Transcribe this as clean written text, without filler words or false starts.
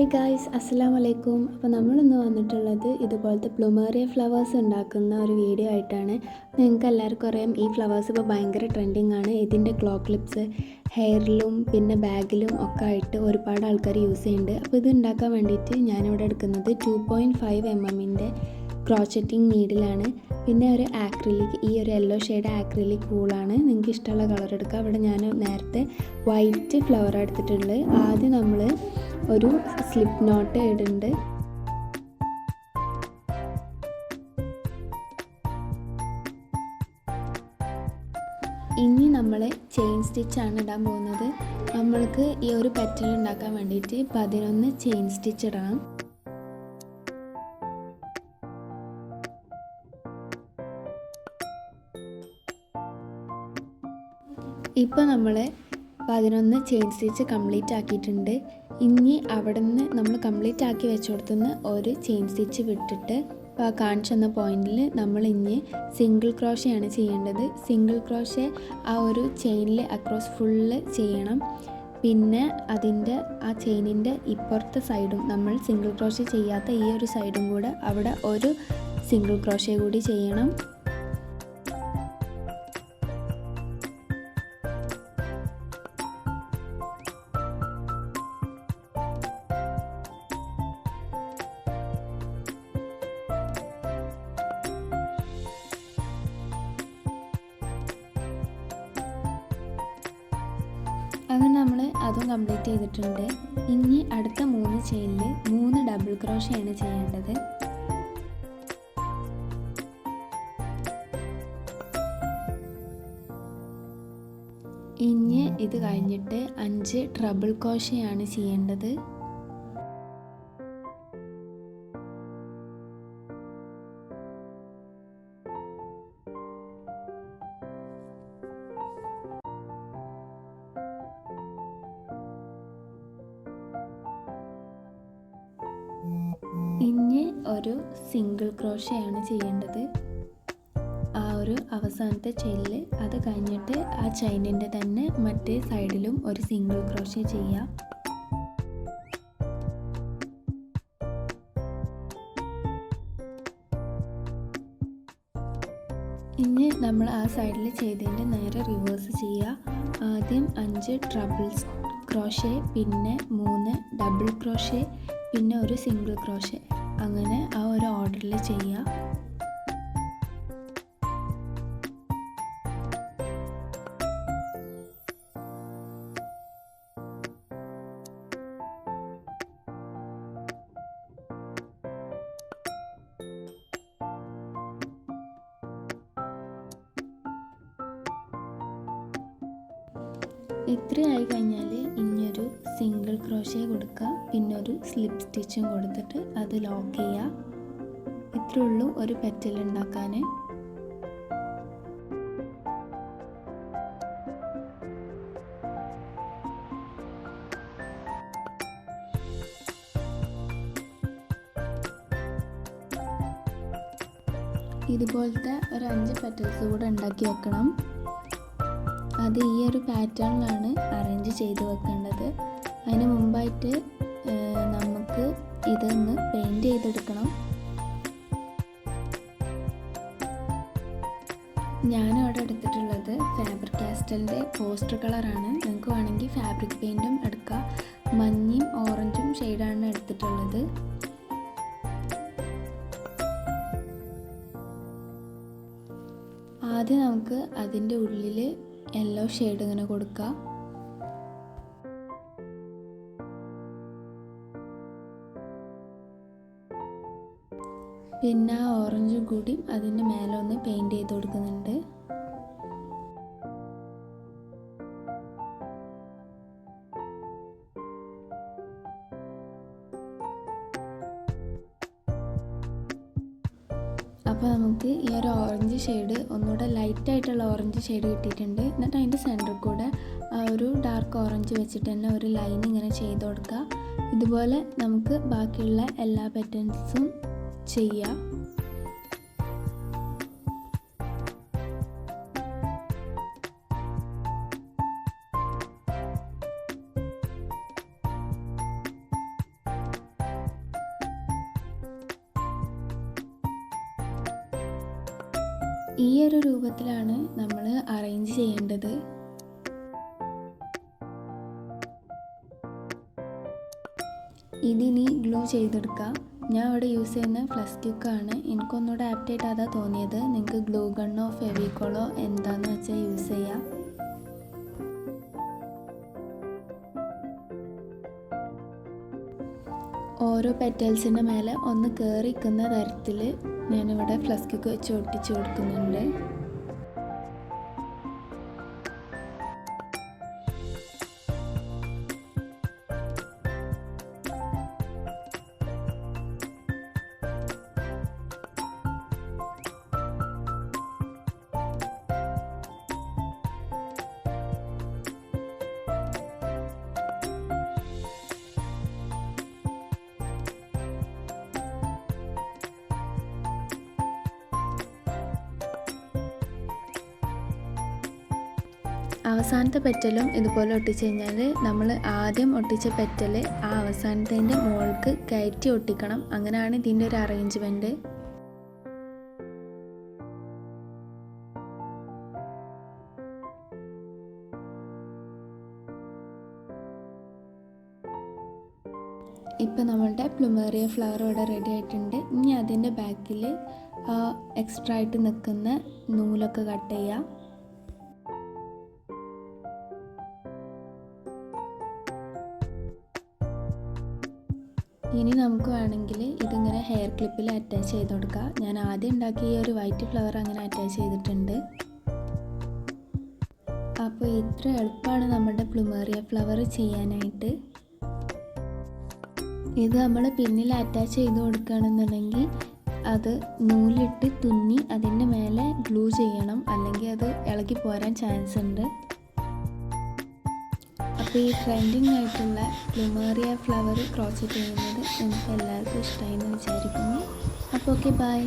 Hi guys, അസ്സലാമു അലൈക്കും. അപ്പോൾ നമ്മളിന്ന് വന്നിട്ടുള്ളത് ഇതുപോലത്തെ പ്ലുമേറിയ ഫ്ലവേഴ്സ് ഉണ്ടാക്കുന്ന ഒരു വീഡിയോ ആയിട്ടാണ്. നിങ്ങൾക്ക് എല്ലാവർക്കും അറിയാം, ഈ ഫ്ലവേഴ്സ് ഇപ്പോൾ ഭയങ്കര ട്രെൻഡിങ് ആണ്. ഇതിൻ്റെ ക്ലോ ക്ലിപ്സ് ഹെയറിലും പിന്നെ ബാഗിലും ഒക്കെ ആയിട്ട് ഒരുപാട് ആൾക്കാർ യൂസ് ചെയ്യുന്നുണ്ട്. അപ്പോൾ ഇത് ഉണ്ടാക്കാൻ വേണ്ടിയിട്ട് ഞാനിവിടെ എടുക്കുന്നത് 2.5 mm ക്രോച്ചറ്റിംഗ് നീഡിലാണ്. പിന്നെ ഒരു ആക്രിലിക്, ഈ ഒരു യെല്ലോ ഷെയ്ഡ് ആക്രിലിക് വൂളാണ്. നിങ്ങൾക്ക് ഇഷ്ടമുള്ള കളർ എടുക്കുക. അവിടെ ഞാൻ നേരത്തെ വൈറ്റ് ഫ്ലവർ എടുത്തിട്ടുള്ളത്. ആദ്യം നമ്മൾ ഒരു സ്ലിപ്പ് നോട്ട് ഇടുന്നുണ്ട്. ഇനി നമ്മൾ ചെയിൻ സ്റ്റിച്ചാണ് ഇടാൻ പോകുന്നത്. നമ്മൾക്ക് ഈ ഒരു പെറ്റൽ ഉണ്ടാക്കാൻ വേണ്ടിയിട്ട് 11 ചെയിൻ സ്റ്റിച്ച് ഇടണം. ഇപ്പോൾ നമ്മൾ 11 ചെയിൻ സ്റ്റിച്ച് കംപ്ലീറ്റ് ആക്കിയിട്ടുണ്ട്. ഇനി അവിടെ നിന്ന് നമ്മൾ കംപ്ലീറ്റ് ആക്കി വെച്ച് കൊടുത്തുനിന്ന് ഒരു ചെയിൻ സ്റ്റിച്ച് വിട്ടിട്ട് കാണിച്ചു തന്ന പോയിന്റിൽ നമ്മൾ ഇനി സിംഗിൾ ക്രോഷയാണ് ചെയ്യേണ്ടത്. സിംഗിൾ ക്രോഷേ ആ ഒരു ചെയിനിൽ അക്രോസ് ഫുള്ള് ചെയ്യണം. പിന്നെ അതിൻ്റെ ആ ചെയിനിൻ്റെ ഇപ്പുറത്തെ സൈഡും നമ്മൾ സിംഗിൾ ക്രോഷേ ചെയ്യാത്ത ഈ ഒരു സൈഡും കൂടെ അവിടെ ഒരു സിംഗിൾ ക്രോഷേ കൂടി ചെയ്യണം. അങ്ങനെ നമ്മൾ അതും കംപ്ലീറ്റ് ചെയ്തിട്ടുണ്ട്. ഇനി അടുത്ത 3 ചെയിനിൽ 3 ഡബിൾ ക്രോഷയാണ് ചെയ്യേണ്ടത്. ഇനി ഇത് കഴിഞ്ഞിട്ട് 5 ട്രബിൾ ക്രോഷയാണ് ചെയ്യേണ്ടത്. ഇനി ഒരു സിംഗിൾ ക്രോഷയാണ് ചെയ്യേണ്ടത് ആ ഒരു അവസാനത്തെ ചെയിനിൽ. അത് കഴിഞ്ഞിട്ട് ആ ചെയിനിൻ്റെ തന്നെ മറ്റേ സൈഡിലും ഒരു സിംഗിൾ ക്രോഷേ ചെയ്യാം. ഇനി നമ്മൾ ആ സൈഡിൽ ചെയ്തതിൻ്റെ നേരെ റിവേഴ്സ് ചെയ്യുക. ആദ്യം 5 ട്രബിൾ ക്രോഷേ, പിന്നെ 3 ഡബിൾ ക്രോഷേ, പിന്നെ ഒരു സിംഗിൾ ക്രോഷേ. അങ്ങനെ ആ ഒരു ഓർഡറിൽ ചെയ്യുക. ഇത്രയായി കഴിഞ്ഞാൽ ഇനിയൊരു സിംഗിൾ ക്രോഷേ കൊടുക്കുക, പിന്നെ ഒരു സ്ലിപ്പ് സ്റ്റിച്ചും കൊടുത്തിട്ട് അത് ലോക്ക് ചെയ്യുക. ഇത്രയേ ഉള്ളൂ ഒരു പെറ്റൽ ഉണ്ടാക്കാൻ. ഇതുപോലത്തെ ഒരു 5 പെറ്റൽസ് കൂടെ ഉണ്ടാക്കി വെക്കണം. അത് ഈ ഒരു പാറ്റേണിലാണ് അറേഞ്ച് ചെയ്ത് വെക്കേണ്ടത്. അതിന് മുമ്പായിട്ട് നമുക്ക് ഇതൊന്ന് പെയിൻറ്റ് ചെയ്തെടുക്കണം. ഞാനവിടെ എടുത്തിട്ടുള്ളത് ഫാബ്രിക് കാസ്റ്റലിൻ്റെ പോസ്റ്റർ കളറാണ്. നിങ്ങൾക്ക് വേണമെങ്കിൽ ഫാബ്രിക് പെയിൻറ്റും എടുക്കാം. മഞ്ഞയും ഓറഞ്ചും ഷെയ്ഡാണ് എടുത്തിട്ടുള്ളത്. ആദ്യം നമുക്ക് അതിൻ്റെ ഉള്ളിൽ യെല്ലോ ഷെയ്ഡ് ഇങ്ങനെ കൊടുക്കുക. പിന്നെ ആ ഓറഞ്ചും കൂടി അതിൻ്റെ മേലെ ഒന്ന് പെയിൻറ്റ് ചെയ്ത് കൊടുക്കുന്നുണ്ട്. അപ്പോൾ നമുക്ക് ഈ ഒരു ഓറഞ്ച് ഷെയ്ഡ് ഒന്നുകൂടെ ലൈറ്റായിട്ടുള്ള ഓറഞ്ച് ഷെയ്ഡ് കിട്ടിയിട്ടുണ്ട്. എന്നിട്ട് അതിൻ്റെ സെൻറ്ററിൽ കൂടെ ആ ഒരു ഡാർക്ക് ഓറഞ്ച് വെച്ചിട്ട് തന്നെ ഒരു ലൈൻ ഇങ്ങനെ ചെയ്ത് കൊടുക്കുക. ഇതുപോലെ നമുക്ക് ബാക്കിയുള്ള എല്ലാ പാറ്റേൺസും ചെയ്യാം. ഈ ഒരു രൂപത്തിലാണ് നമ്മൾ അറേഞ്ച് ചെയ്യേണ്ടത്. ഇതിനി ഗ്ലൂ ചെയ്തെടുക്കാം. ഞാൻ ഇവിടെ യൂസ് ചെയ്യുന്ന ഫ്ലസ്ക്യുക്കാണ്. എനിക്കൊന്നുകൂടെ ആപ്റ്റായിട്ട് അതാ തോന്നിയത്. നിങ്ങൾക്ക് ഗ്ലൂ ഗണ്ണോ ഫെവിക്കോളോ എന്താണെന്ന് വെച്ചാൽ യൂസ് ചെയ്യാം. ഓരോ പെറ്റൽസിൻ്റെ മേലെ ഒന്ന് കയറിക്കുന്ന തരത്തിൽ ഞാനിവിടെ ഫ്ലസ്ക്യുക്ക് വെച്ച് ഒട്ടിച്ച് കൊടുക്കുന്നുണ്ട്. അവസാനത്തെ പെറ്റലും ഇതുപോലെ ഒട്ടിച്ച് കഴിഞ്ഞാൽ നമ്മൾ ആദ്യം ഒട്ടിച്ച പെറ്റൽ ആ അവസാനത്തിൻ്റെ മുകൾക്ക് കയറ്റി ഒട്ടിക്കണം. അങ്ങനെയാണ് ഇതിൻ്റെ ഒരു അറേഞ്ച്മെൻറ്റ്. ഇപ്പം നമ്മളുടെ പ്ലുമേറിയ ഫ്ലവർ ഇവിടെ റെഡി ആയിട്ടുണ്ട്. ഇനി അതിൻ്റെ ബാക്കിൽ എക്സ്ട്രാ ആയിട്ട് നിൽക്കുന്ന നൂലൊക്കെ കട്ട് ചെയ്യാം. ഇനി നമുക്ക് വേണമെങ്കിൽ ഇതിങ്ങനെ ഹെയർ ക്ലിപ്പിൽ അറ്റാച്ച് ചെയ്ത് കൊടുക്കാം. ഞാൻ ആദ്യം ഉണ്ടാക്കിയ ഈ ഒരു വൈറ്റ് ഫ്ലവർ അങ്ങനെ അറ്റാച്ച് ചെയ്തിട്ടുണ്ട്. അപ്പോൾ ഇത്ര എളുപ്പമാണ് നമ്മുടെ പ്ലുമേറിയ ഫ്ലവർ ചെയ്യാനായിട്ട്. ഇത് നമ്മൾ പിന്നിൽ അറ്റാച്ച് ചെയ്ത് കൊടുക്കുകയാണെന്നുണ്ടെങ്കിൽ അത് നൂലിട്ട് തുന്നി അതിൻ്റെ മേലെ ഗ്ലൂ ചെയ്യണം, അല്ലെങ്കിൽ അത് ഇളകി പോരാൻ ചാൻസ് ഉണ്ട്. അപ്പോൾ ഈ ട്രെൻഡിങ് ആയിട്ടുള്ള പ്ലുമേറിയ ഫ്ലവർ ക്രോച്ചറ്റ് ചെയ്യുന്നത് നിങ്ങൾക്ക് എല്ലാവർക്കും ഇഷ്ടമായി എന്ന് വിചാരിക്കുന്നു. അപ്പോൾ ഓക്കെ, ബൈ.